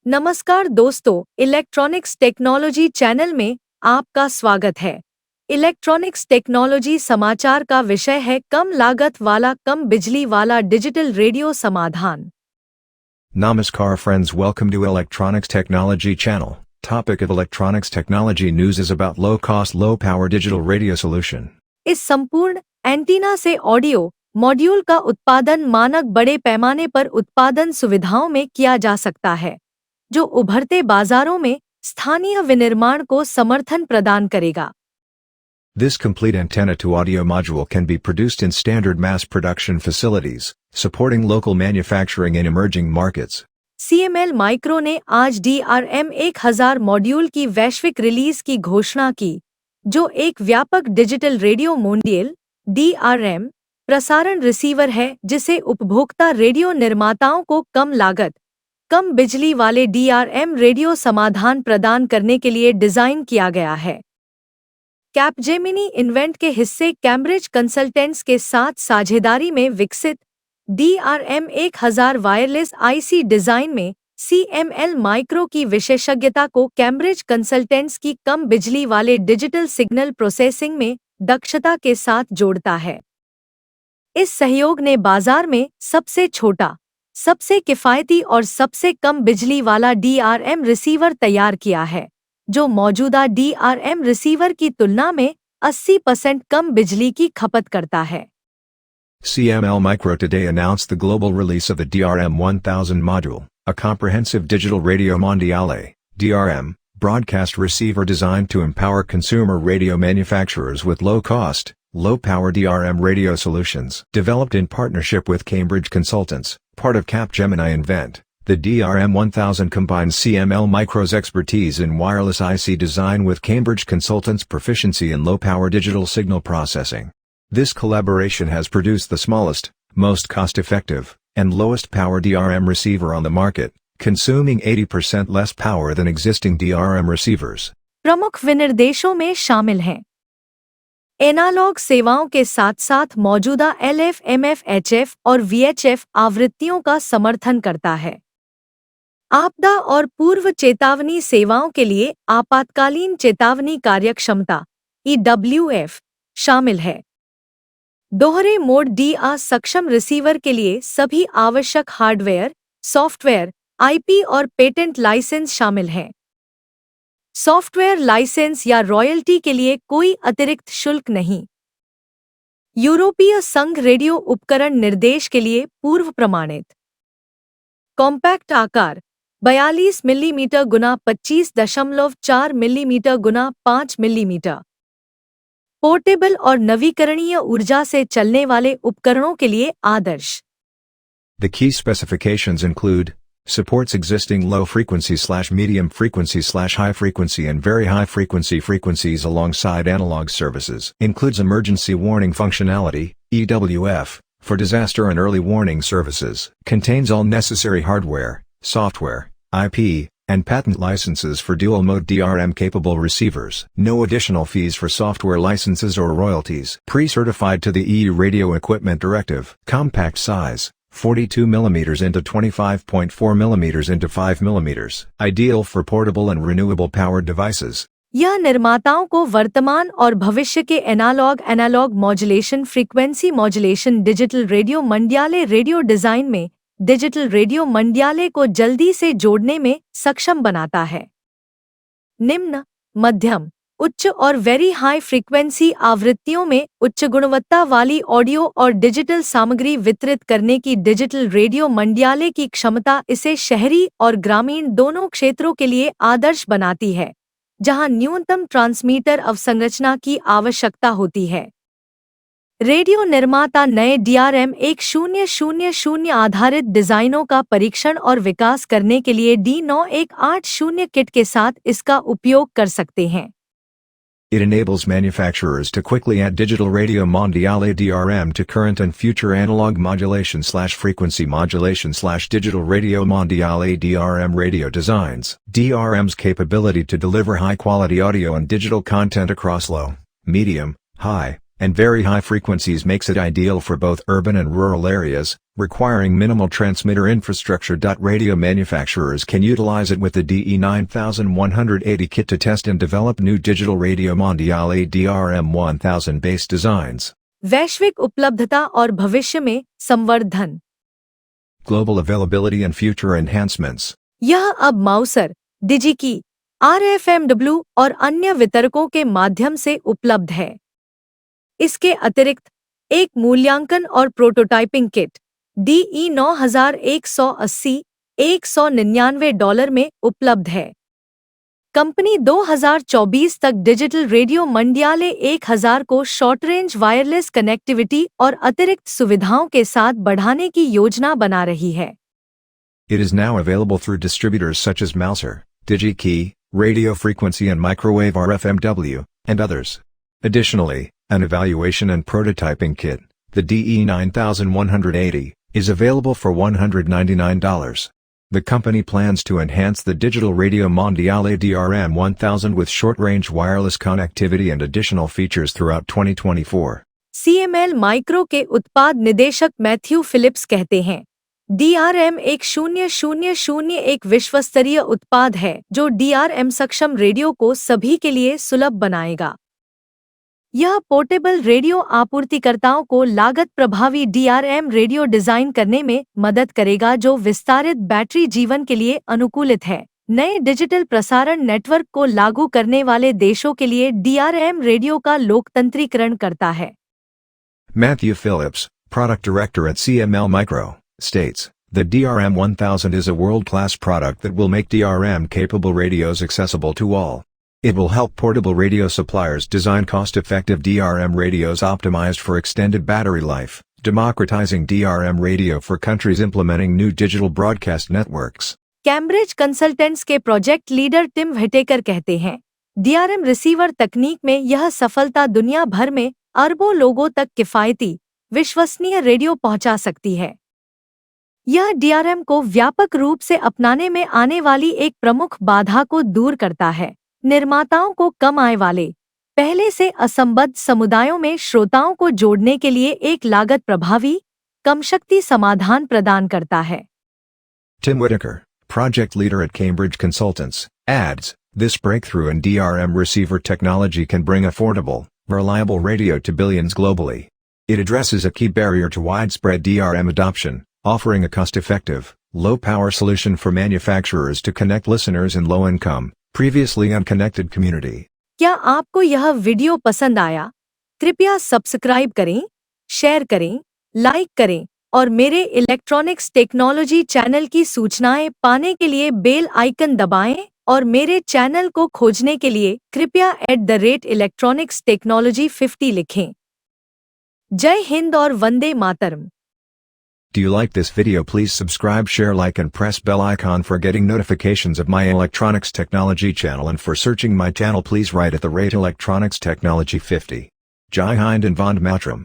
नमस्कार दोस्तों, electronics technology channel में आपका स्वागत है। इलेक्ट्रॉनिक्स टेक्नोलॉजी समाचार का विषय है कम लागत वाला कम बिजली वाला डिजिटल रेडियो समाधान। Namaskar friends, welcome to Electronics Technology channel. Topic of electronics technology news is about low cost low power digital radio solution. इस संपूर्ण एंटीना से ऑडियो मॉड्यूल का उत्पादन मानक बड़े पैमाने पर उत्पादन सुविधाओं में किया जा सकता है, जो उभरते बाजारों में स्थानीय विनिर्माण को समर्थन प्रदान करेगा। This complete antenna to audio module can be produced in standard mass production facilities, supporting local manufacturing in emerging markets. CML micro ने आज DRM 1000 मॉड्यूल की वैश्विक रिलीज की घोषणा की, जो एक व्यापक डिजिटल रेडियो मोड्यूल DRM प्रसारण रिसीवर है जिसे उपभोक्ता रेडियो निर्माताओं को कम लागत, कम बिजली वाले DRM रेडियो समाधान प्रदान करने के लिए डिजाइन किया गया है। कैपजेमिनी इन्वेंट के हिस्से कैम्ब्रिज कंसल्टेंट्स के साथ साझेदारी में विकसित DRM 1000 वायरलेस IC डिजाइन में CML माइक्रो की विशेषज्ञता को कैम्ब्रिज कंसल्टेंट्स की कम बिजली वाले डिजिटल सिग्नल प्रोसेसिंग में दक्षता के साथ जोड़ता है। इस सहयोग ने बाजार में सबसे छोटा, सबसे किफायती और सबसे कम बिजली वाला DRM रिसीवर तैयार किया है, जो मौजूदा DRM रिसीवर की तुलना में 80% कम बिजली की खपत करता है। CML Micro today announced the global release of the DRM 1000 module, a comprehensive digital radio mondiale (DRM) broadcast receiver designed to empower consumer radio manufacturers with low-cost, low-power DRM radio solutions. Developed in partnership with Cambridge Consultants, part of Capgemini Invent, the DRM 1000 combines CML Micro's expertise in wireless IC design with Cambridge Consultants' proficiency in low-power digital signal processing. This collaboration has produced the smallest, most cost-effective, and lowest power DRM receiver on the market, consuming 80% less power than existing DRM receivers. प्रमुख विनिर्देशों में शामिल हैं: analogue सेवाओं के साथ-साथ मौजूदा LF, MF, HF और VHF आवृत्तियों का समर्थन करता है। आपदा और पूर्व चेतावनी सेवाओं के लिए आपातकालीन चेतावनी कार्यक्षमता EWF शामिल है। दोहरे मोड DA सक्षम रिसीवर के लिए सभी आवश्यक हार्डवेयर, सॉफ्टवेयर, IP और पेटेंट लाइसेंस शामिल हैं। सॉफ्टवेयर लाइसेंस या रॉयल्टी के लिए कोई अतिरिक्त शुल्क नहीं। यूरोपीय संघ रेडियो उपकरण निर्देश के लिए पूर्व प्रमाणित। कॉम्पैक्ट आकार 42 मिलीमीटर गुना 25.4 मिलीमीटर गुना 5 मिलीमीटर। पोर्टेबल और नवीकरणीय ऊर्जा से चलने वाले उपकरणों के लिए आदर्श। The key specifications include supports existing low frequency / medium frequency / high frequency and very high frequency frequencies alongside analog services. Includes emergency warning functionality (EWF) for disaster and early warning services. Contains all necessary hardware, software, IP, and patent licenses for dual mode DRM capable receivers. No additional fees for software licenses or royalties. Pre-certified to the EU Radio Equipment Directive. Compact size 42 mm into 25.4 mm into 5 mm. Ideal for portable and renewable powered devices. यह निर्माताओं को वर्तमान और भविष्य के analog modulation, frequency modulation, digital radio Mondiale radio design में digital radio Mondiale को जल्दी से जोड़ने में सक्षम बनाता है। निम्न, मध्यम, उच्च और वेरी हाई फ्रीक्वेंसी आवृत्तियों में उच्च गुणवत्ता वाली ऑडियो और डिजिटल सामग्री वितरित करने की डिजिटल रेडियो मंडियाले की क्षमता इसे शहरी और ग्रामीण दोनों क्षेत्रों के लिए आदर्श बनाती है, जहां न्यूनतम ट्रांसमीटर अवसंरचना की आवश्यकता होती है। रेडियो निर्माता नए DRM 1000 आधारित डिजाइनों का परीक्षण और विकास करने के लिए D9180 किट के साथ इसका उपयोग कर सकते हैं। It enables manufacturers to quickly add digital radio mondiale DRM to current and future analog modulation / frequency modulation / digital radio mondiale DRM radio designs. DRM's capability to deliver high-quality audio and digital content across low, medium, high, and very high frequencies makes it ideal for both urban and rural areas, requiring minimal transmitter infrastructure. Radio manufacturers can utilize it with the DE9180 kit to test and develop new Digital Radio Mondiale DRM-1000 based designs. वैश्विक उपलब्धता और भविष्य में संवर्धन। Global availability and future enhancements. यह अब माउसर, डिजिकी, RFMW और अन्य वितरकों के माध्यम से उपलब्ध है। इसके अतिरिक्त एक मूल्यांकन और प्रोटोटाइपिंग किट DE9180 $199 में उपलब्ध है। कंपनी 2024 तक डिजिटल रेडियो मंडियाले 1000 को शॉर्ट रेंज वायरलेस कनेक्टिविटी और अतिरिक्त सुविधाओं के साथ बढ़ाने की योजना बना रही है। It is now available through distributors such as Mouser, DigiKey, Radio Frequency and Microwave RFMW, and others. Additionally, an evaluation and prototyping kit, the DE9180, is available for $199. The company plans to enhance the Digital Radio Mondiale DRM-1000 with short-range wireless connectivity and additional features throughout 2024. CML micro के उत्पाद निदेशक Matthew Philips कहते हैं, DRM-1000 एक विश्वस्तरीय उत्पाद है जो DRM सक्षम रेडियो को सभी के लिए सुलभ बनाएगा। यह पोर्टेबल रेडियो आपूर्तिकर्ताओं को लागत प्रभावी DRM रेडियो डिजाइन करने में मदद करेगा जो विस्तारित बैटरी जीवन के लिए अनुकूलित है। नए डिजिटल प्रसारण नेटवर्क को लागू करने वाले देशों के लिए DRM रेडियो का लोकतंत्रीकरण करता है। Matthew Phillips, product director at CML Micro, states, "The DRM-1000 is a world-class product that will make DRM-capable radios accessible to all. It will help portable radio suppliers design cost-effective DRM radios optimized for extended battery life, democratizing DRM radio for countries implementing new digital broadcast networks." Cambridge consultants के project leader Tim Whittaker कहते हैं, DRM receiver तकनीक में यह सफलता दुनिया भर में अरबों लोगों तक किफायती, विश्वसनीय रेडियो पहुंचा सकती है। यह DRM को व्यापक रूप से अपनाने में आने वाली एक प्रमुख बाधा को दूर करता है। निर्माताओं को कम आय वाले, पहले से असंबद्ध समुदायों में श्रोताओं को जोड़ने के लिए एक लागत प्रभावी, कम शक्ति समाधान प्रदान करता है। Tim Whitaker, project leader at Cambridge Consultants, adds, "This breakthrough in DRM receiver technology can bring affordable, reliable radio to billions globally. It addresses a key barrier to widespread DRM adoption, offering a cost-effective, low-power solution for manufacturers to connect listeners in low-income, previously unconnected community." क्या आपको यह video पसंद आया? कृपया subscribe करें, share करें, like करें और मेरे इलेक्ट्रॉनिक्स टेक्नोलॉजी चैनल की सूचनाएं पाने के लिए बेल आइकन दबाएं और मेरे चैनल को खोजने के लिए कृपया @electronicsTechnology50 लिखें। जय हिंद और Vande Mataram. Do you like this video? Please subscribe, share, like and press bell icon for getting notifications of my electronics technology channel, and for searching my channel please write at the rate electronics technology 50. Jai Hind and Vande Matram.